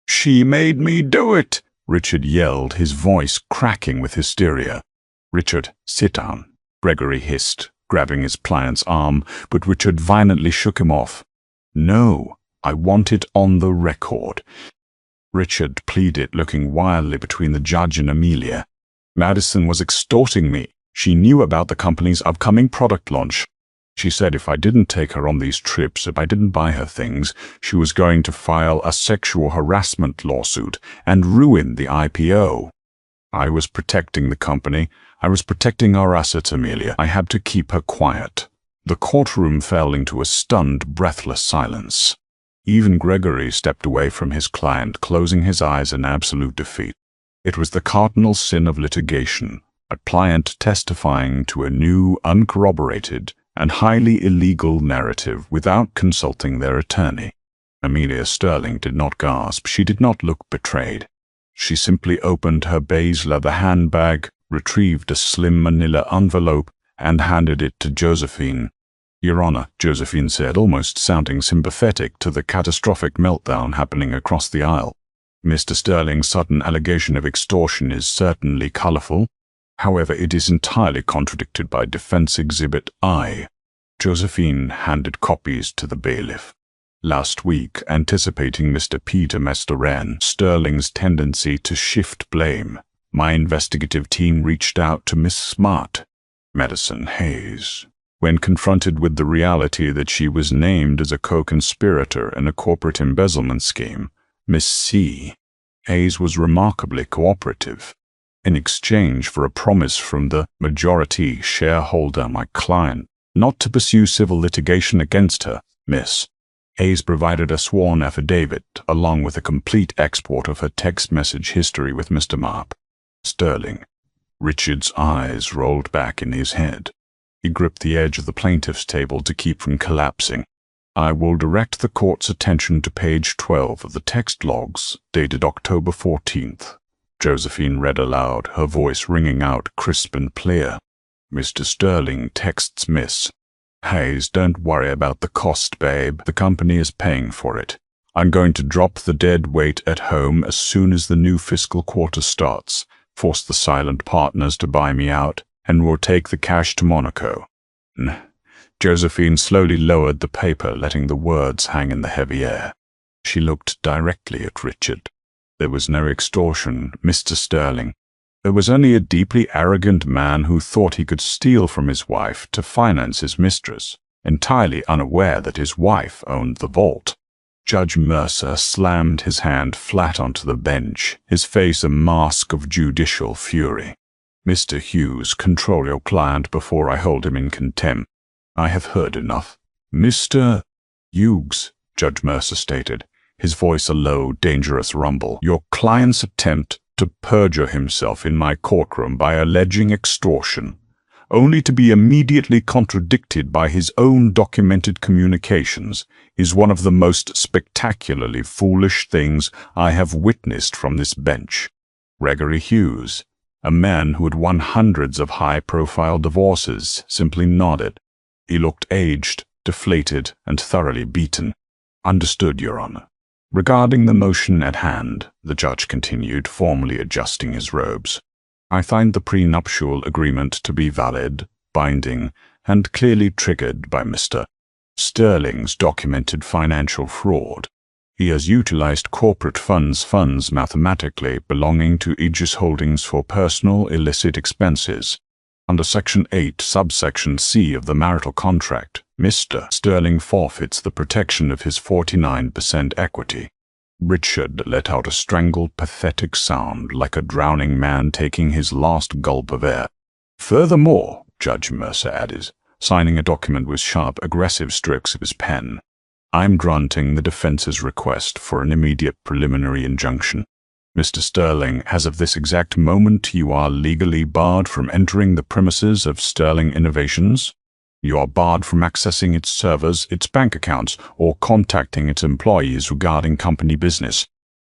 "She made me do it!" Richard yelled, his voice cracking with hysteria. "Richard, sit down," Gregory hissed, grabbing his client's arm, but Richard violently shook him off. "No, I want it on the record," Richard pleaded, looking wildly between the judge and Amelia. "Madison was extorting me. She knew about the company's upcoming product launch. She said if I didn't take her on these trips, if I didn't buy her things, she was going to file a sexual harassment lawsuit and ruin the IPO. I was protecting the company. I was protecting our assets, Amelia. I had to keep her quiet." The courtroom fell into a stunned, breathless silence. Even Gregory stepped away from his client, closing his eyes in absolute defeat. It was the cardinal sin of litigation, a client testifying to a new, uncorroborated, and highly illegal narrative without consulting their attorney. Amelia Sterling did not gasp. She did not look betrayed. She simply opened her beige leather handbag, retrieved a slim manila envelope, and handed it to Josephine. "Your Honor," Josephine said, almost sounding sympathetic to the catastrophic meltdown happening across the aisle. "Mr. Sterling's sudden allegation of extortion is certainly colorful. However, it is entirely contradicted by Defense Exhibit I." Josephine handed copies to the bailiff. "Last week, anticipating Mr. Peter Mesteren, Sterling's tendency to shift blame, my investigative team reached out to Miss Smart, Madison Hayes. When confronted with the reality that she was named as a co-conspirator in a corporate embezzlement scheme, Miss C. Hayes was remarkably cooperative. In exchange for a promise from the majority shareholder, my client not to pursue civil litigation against her, Miss. Hayes provided a sworn affidavit, along with a complete export of her text message history with Mr. Marp. Sterling. Richard's eyes rolled back in his head. He gripped the edge of the plaintiff's table to keep from collapsing. I will direct the court's attention to page 12 of the text logs, dated October 14th. Josephine read aloud, her voice ringing out crisp and clear. Mr. Sterling texts Miss Hayes, don't worry about the cost, babe. The company is paying for it. I'm going to drop the dead weight at home as soon as the new fiscal quarter starts, force the silent partners to buy me out, and we'll take the cash to Monaco. Josephine slowly lowered the paper, letting the words hang in the heavy air. She looked directly at Richard. There was no extortion, Mr. Sterling. There was only a deeply arrogant man who thought he could steal from his wife to finance his mistress, entirely unaware that his wife owned the vault. Judge Mercer slammed his hand flat onto the bench, his face a mask of judicial fury. Mr. Hughes, control your client before I hold him in contempt. I have heard enough. Mr. Hughes, Judge Mercer stated, his voice a low, dangerous rumble. Your client's attempt to perjure himself in my courtroom by alleging extortion, only to be immediately contradicted by his own documented communications, is one of the most spectacularly foolish things I have witnessed from this bench. Gregory Hughes, a man who had won hundreds of high-profile divorces, simply nodded. He looked aged, deflated, and thoroughly beaten. Understood, Your Honor. Regarding the motion at hand, the judge continued, formally adjusting his robes, I find the prenuptial agreement to be valid, binding, and clearly triggered by Mr. Sterling's documented financial fraud. He has utilized corporate funds mathematically belonging to Aegis Holdings for personal illicit expenses. Under Section 8, subsection C of the marital contract, Mr. Sterling forfeits the protection of his 49% equity. Richard let out a strangled, pathetic sound like a drowning man taking his last gulp of air. Furthermore, Judge Mercer added, signing a document with sharp, aggressive strokes of his pen, I'm granting the defense's request for an immediate preliminary injunction. Mr. Sterling, as of this exact moment, you are legally barred from entering the premises of Sterling Innovations. You are barred from accessing its servers, its bank accounts, or contacting its employees regarding company business.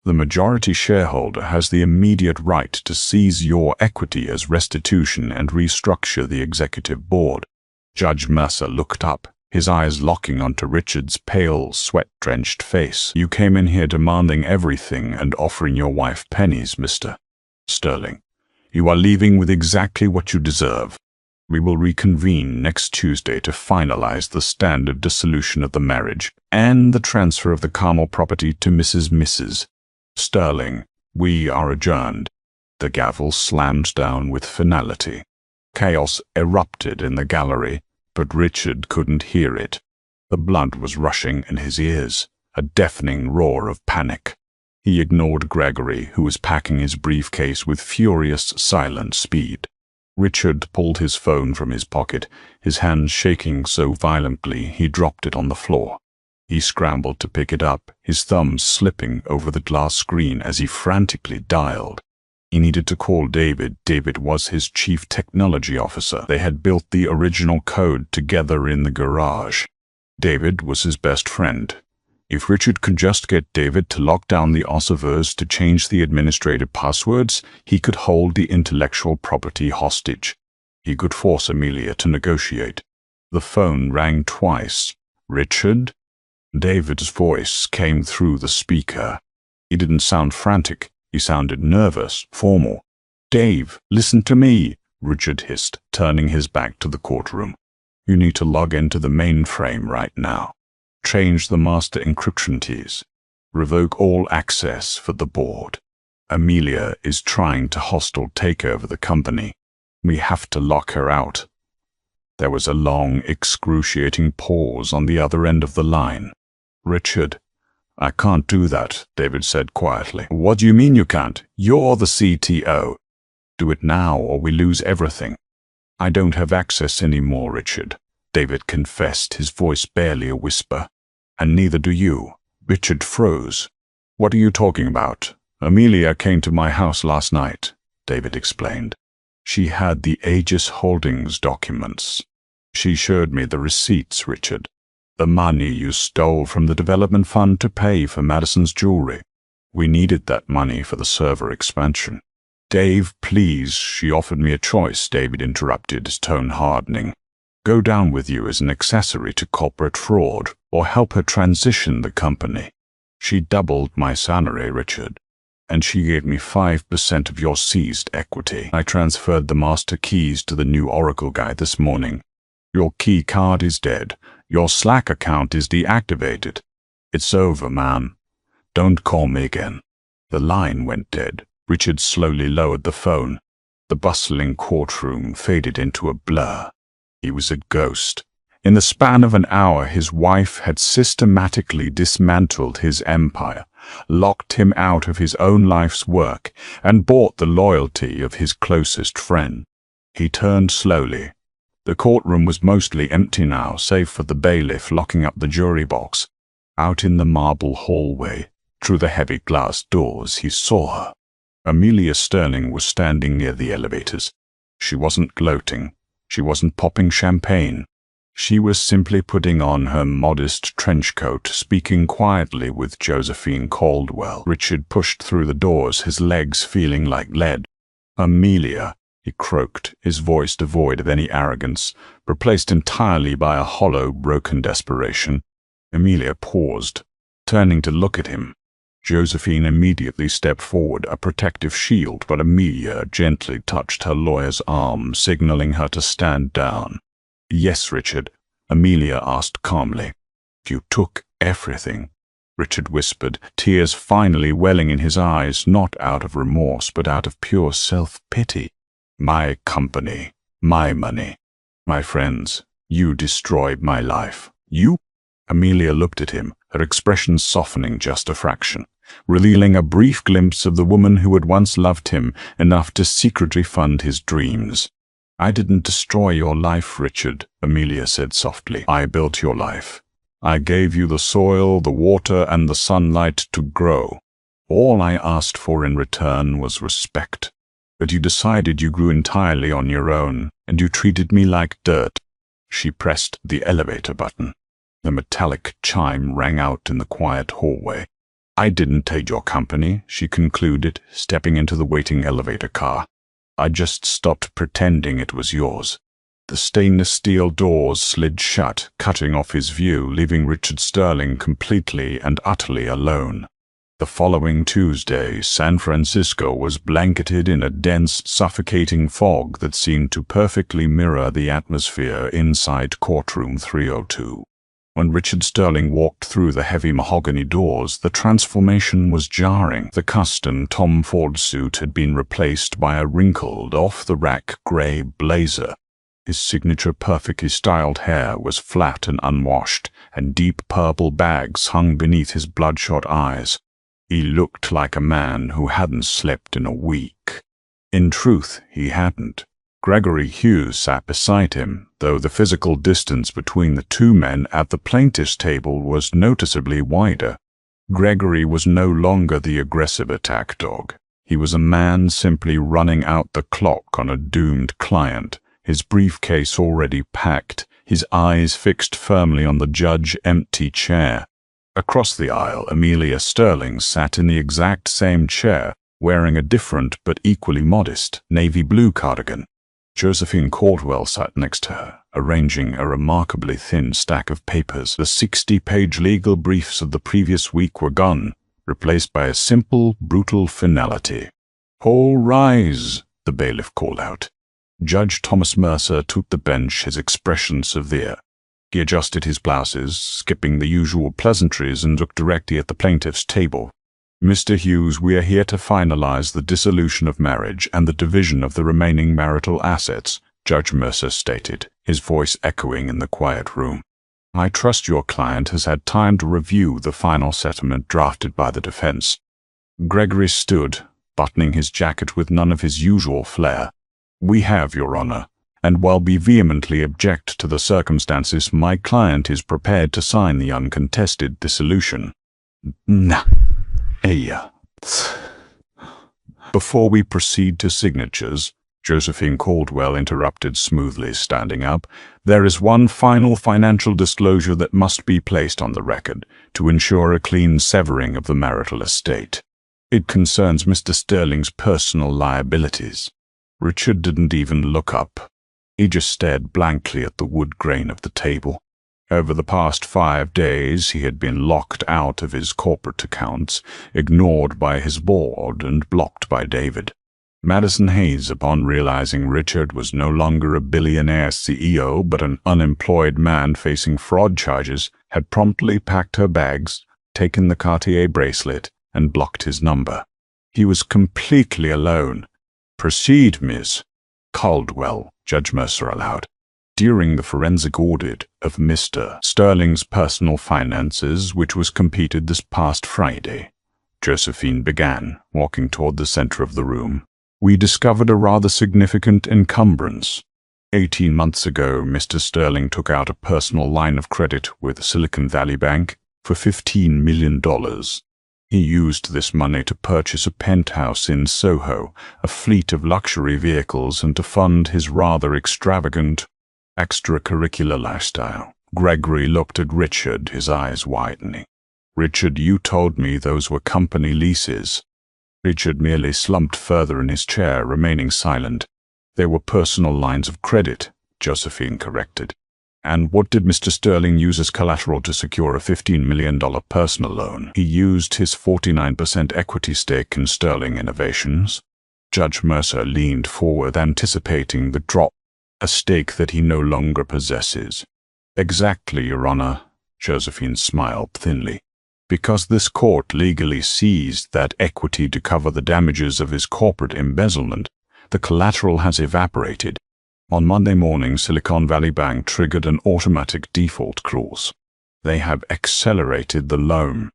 The majority shareholder has the immediate right to seize your equity as restitution and restructure the executive board. Judge Mercer looked up, his eyes locking onto Richard's pale, sweat-drenched face. You came in here demanding everything and offering your wife pennies, Mr. Sterling. You are leaving with exactly what you deserve. We will reconvene next Tuesday to finalize the standard dissolution of the marriage and the transfer of the Carmel property to Mrs. Sterling. We are adjourned. The gavel slammed down with finality. Chaos erupted in the gallery, but Richard couldn't hear it. The blood was rushing in his ears, a deafening roar of panic. He ignored Gregory, who was packing his briefcase with furious, silent speed. Richard pulled his phone from his pocket, his hands shaking so violently he dropped it on the floor. He scrambled to pick it up, his thumbs slipping over the glass screen as he frantically dialed. He needed to call David. David was his chief technology officer. They had built the original code together in the garage. David was his best friend. If Richard could just get David to lock down the Ossivers to change the administrative passwords, he could hold the intellectual property hostage. He could force Amelia to negotiate. The phone rang twice. Richard? David's voice came through the speaker. He didn't sound frantic. He sounded nervous, formal. Dave, listen to me, Richard hissed, turning his back to the courtroom. You need to log into the mainframe right now. Change the master encryption keys. Revoke all access for the board. Amelia is trying to hostile take over the company. We have to lock her out. There was a long, excruciating pause on the other end of the line. Richard, I can't do that, David said quietly. What do you mean you can't? You're the CTO. Do it now or we lose everything. I don't have access anymore, Richard. David confessed, his voice barely a whisper. "And neither do you." Richard froze. "What are you talking about?" "Amelia came to my house last night," David explained. "She had the Aegis Holdings documents. She showed me the receipts, Richard. The money you stole from the development fund to pay for Madison's jewelry. We needed that money for the server expansion." "Dave, please," "She offered me a choice," David interrupted, his tone hardening. "Go down with you as an accessory to corporate fraud, or help her transition the company. She doubled my salary, Richard, and she gave me 5% of your seized equity. I transferred the master keys to the new Oracle guy this morning. Your key card is dead. Your Slack account is deactivated. It's over, man. Don't call me again." The line went dead. Richard slowly lowered the phone. The bustling courtroom faded into a blur. He was a ghost. In the span of an hour, his wife had systematically dismantled his empire, locked him out of his own life's work, and bought the loyalty of his closest friend. He turned slowly. The courtroom was mostly empty now, save for the bailiff locking up the jury box. Out in the marble hallway, through the heavy glass doors, he saw her. Amelia Sterling was standing near the elevators. She wasn't gloating. She wasn't popping champagne. She was simply putting on her modest trench coat, speaking quietly with Josephine Caldwell. Richard pushed through the doors, his legs feeling like lead. "Amelia," he croaked, his voice devoid of any arrogance, replaced entirely by a hollow, broken desperation. Amelia paused, turning to look at him. Josephine immediately stepped forward, a protective shield, but Amelia gently touched her lawyer's arm, signaling her to stand down. "Yes, Richard," Amelia asked calmly. "You took everything," Richard whispered, tears finally welling in his eyes, not out of remorse, but out of pure self-pity. "My company, my money, my friends. You destroyed my life." "You?" Amelia looked at him, her expression softening just a fraction, revealing a brief glimpse of the woman who had once loved him enough to secretly fund his dreams. "I didn't destroy your life, Richard," Amelia said softly. "I built your life. I gave you the soil, the water, and the sunlight to grow. All I asked for in return was respect. But you decided you grew entirely on your own, and you treated me like dirt." She pressed the elevator button. The metallic chime rang out in the quiet hallway. "I didn't take your company," she concluded, stepping into the waiting elevator car. "I just stopped pretending it was yours." The stainless steel doors slid shut, cutting off his view, leaving Richard Sterling completely and utterly alone. The following Tuesday, San Francisco was blanketed in a dense, suffocating fog that seemed to perfectly mirror the atmosphere inside courtroom 302. When Richard Sterling walked through the heavy mahogany doors, the transformation was jarring. The custom Tom Ford suit had been replaced by a wrinkled, off-the-rack gray blazer. His signature perfectly styled hair was flat and unwashed, and deep purple bags hung beneath his bloodshot eyes. He looked like a man who hadn't slept in a week. In truth, he hadn't. Gregory Hughes sat beside him, though the physical distance between the two men at the plaintiff's table was noticeably wider. Gregory was no longer the aggressive attack dog. He was a man simply running out the clock on a doomed client, his briefcase already packed, his eyes fixed firmly on the judge's empty chair. Across the aisle, Amelia Sterling sat in the exact same chair, wearing a different but equally modest navy blue cardigan. Josephine Caldwell sat next to her, arranging a remarkably thin stack of papers. The 60-page legal briefs of the previous week were gone, replaced by a simple, brutal finality. "All rise," the bailiff called out. Judge Thomas Mercer took the bench, his expression severe. He adjusted his blouses, skipping the usual pleasantries, and looked directly at the plaintiff's table. "Mr. Hughes, we are here to finalize the dissolution of marriage and the division of the remaining marital assets," Judge Mercer stated, his voice echoing in the quiet room. "I trust your client has had time to review the final settlement drafted by the defense." Gregory stood, buttoning his jacket with none of his usual flair. "We have, Your Honor, and while we vehemently object to the circumstances, my client is prepared to sign the uncontested dissolution. Nah. Yeah. Before we proceed to signatures, Josephine Caldwell interrupted smoothly, standing up, there is one final financial disclosure that must be placed on the record to ensure a clean severing of the marital estate. It concerns Mr. Sterling's personal liabilities. Richard didn't even look up. He just stared blankly at the wood grain of the table. Over the past 5 days, he had been locked out of his corporate accounts, ignored by his board, and blocked by David. Madison Hayes, upon realizing Richard was no longer a billionaire CEO but an unemployed man facing fraud charges, had promptly packed her bags, taken the Cartier bracelet, and blocked his number. He was completely alone. "Proceed, Miss Caldwell," Judge Mercer allowed. During the forensic audit of Mr. Sterling's personal finances, which was completed this past Friday, Josephine began, walking toward the center of the room, we discovered a rather significant encumbrance. 18 months ago, Mr. Sterling took out a personal line of credit with Silicon Valley Bank for $15 million. He used this money to purchase a penthouse in Soho, a fleet of luxury vehicles, and to fund his rather extravagant extracurricular lifestyle. Gregory looked at Richard, his eyes widening. "Richard, you told me those were company leases." Richard merely slumped further in his chair, remaining silent. "They were personal lines of credit," Josephine corrected. "And what did Mr. Sterling use as collateral to secure a $15 million personal loan?" "He used his 49% equity stake in Sterling Innovations." Judge Mercer leaned forward, anticipating the drop, "a stake that he no longer possesses." "Exactly, Your Honor," Josephine smiled thinly. "Because this court legally seized that equity to cover the damages of his corporate embezzlement, the collateral has evaporated. On Monday morning, Silicon Valley Bank triggered an automatic default clause. They have accelerated the loan.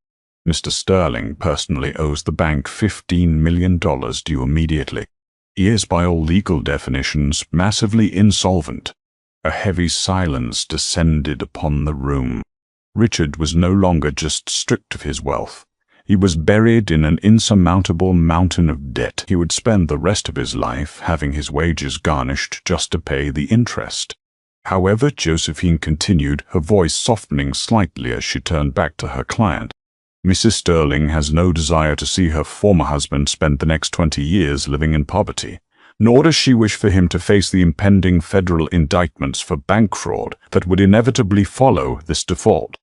Mr. Sterling personally owes the bank $15 million due immediately. He is, by all legal definitions, massively insolvent." A heavy silence descended upon the room. Richard was no longer just stripped of his wealth. He was buried in an insurmountable mountain of debt. He would spend the rest of his life having his wages garnished just to pay the interest. However, Josephine continued, her voice softening slightly as she turned back to her client. "Mrs. Sterling has no desire to see her former husband spend the next 20 years living in poverty, nor does she wish for him to face the impending federal indictments for bank fraud that would inevitably follow this default."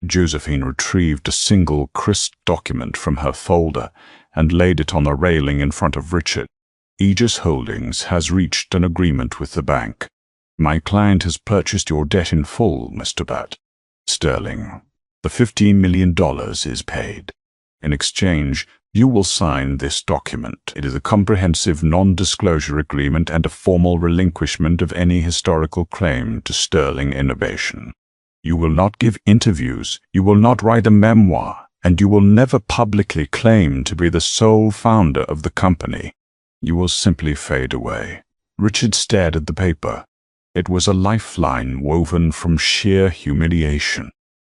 Josephine retrieved a single crisp document from her folder and laid it on the railing in front of Richard. "Aegis Holdings has reached an agreement with the bank. My client has purchased your debt in full, Mr. Bat Sterling. The $15 million is paid. In exchange, you will sign this document. It is a comprehensive non-disclosure agreement and a formal relinquishment of any historical claim to Sterling Innovation. You will not give interviews, you will not write a memoir, and you will never publicly claim to be the sole founder of the company. You will simply fade away." Richard stared at the paper. It was a lifeline woven from sheer humiliation.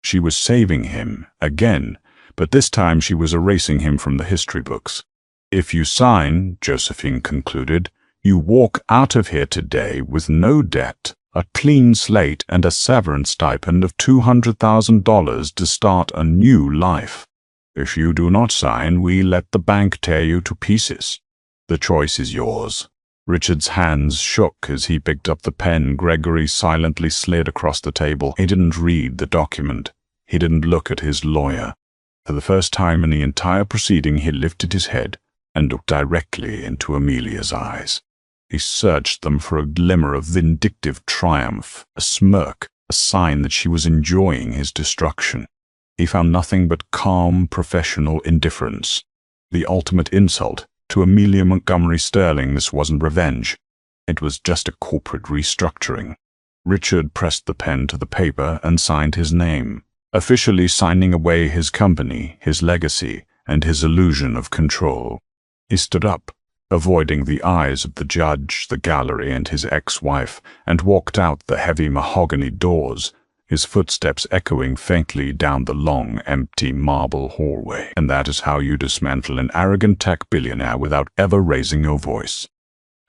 She was saving him, again, but this time she was erasing him from the history books. "If you sign," Josephine concluded, "you walk out of here today with no debt, a clean slate, and a severance stipend of $200,000 to start a new life. If you do not sign, we let the bank tear you to pieces. The choice is yours." Richard's hands shook as he picked up the pen Gregory silently slid across the table. He didn't read the document. He didn't look at his lawyer. For the first time in the entire proceeding, he lifted his head and looked directly into Amelia's eyes. He searched them for a glimmer of vindictive triumph, a smirk, a sign that she was enjoying his destruction. He found nothing but calm, professional indifference. The ultimate insult. To Amelia Montgomery Sterling, this wasn't revenge. It was just a corporate restructuring. Richard pressed the pen to the paper and signed his name, officially signing away his company, his legacy, and his illusion of control. He stood up, avoiding the eyes of the judge, the gallery, and his ex-wife, and walked out the heavy mahogany doors, his footsteps echoing faintly down the long, empty marble hallway. And that is how you dismantle an arrogant tech billionaire without ever raising your voice.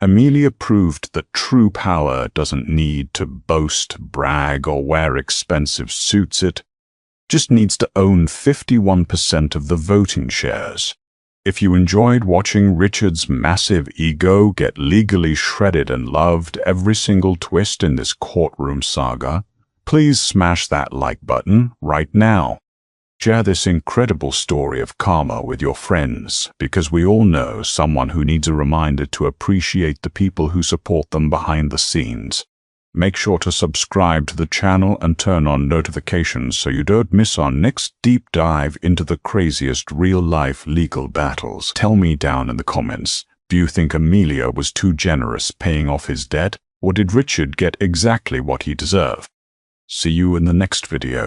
Amelia proved that true power doesn't need to boast, brag, or wear expensive suits. It just needs to own 51% of the voting shares. If you enjoyed watching Richard's massive ego get legally shredded and loved every single twist in this courtroom saga, please smash that like button right now. Share this incredible story of karma with your friends, because we all know someone who needs a reminder to appreciate the people who support them behind the scenes. Make sure to subscribe to the channel and turn on notifications so you don't miss our next deep dive into the craziest real-life legal battles. Tell me down in the comments, do you think Amelia was too generous paying off his debt, or did Richard get exactly what he deserved? See you in the next video.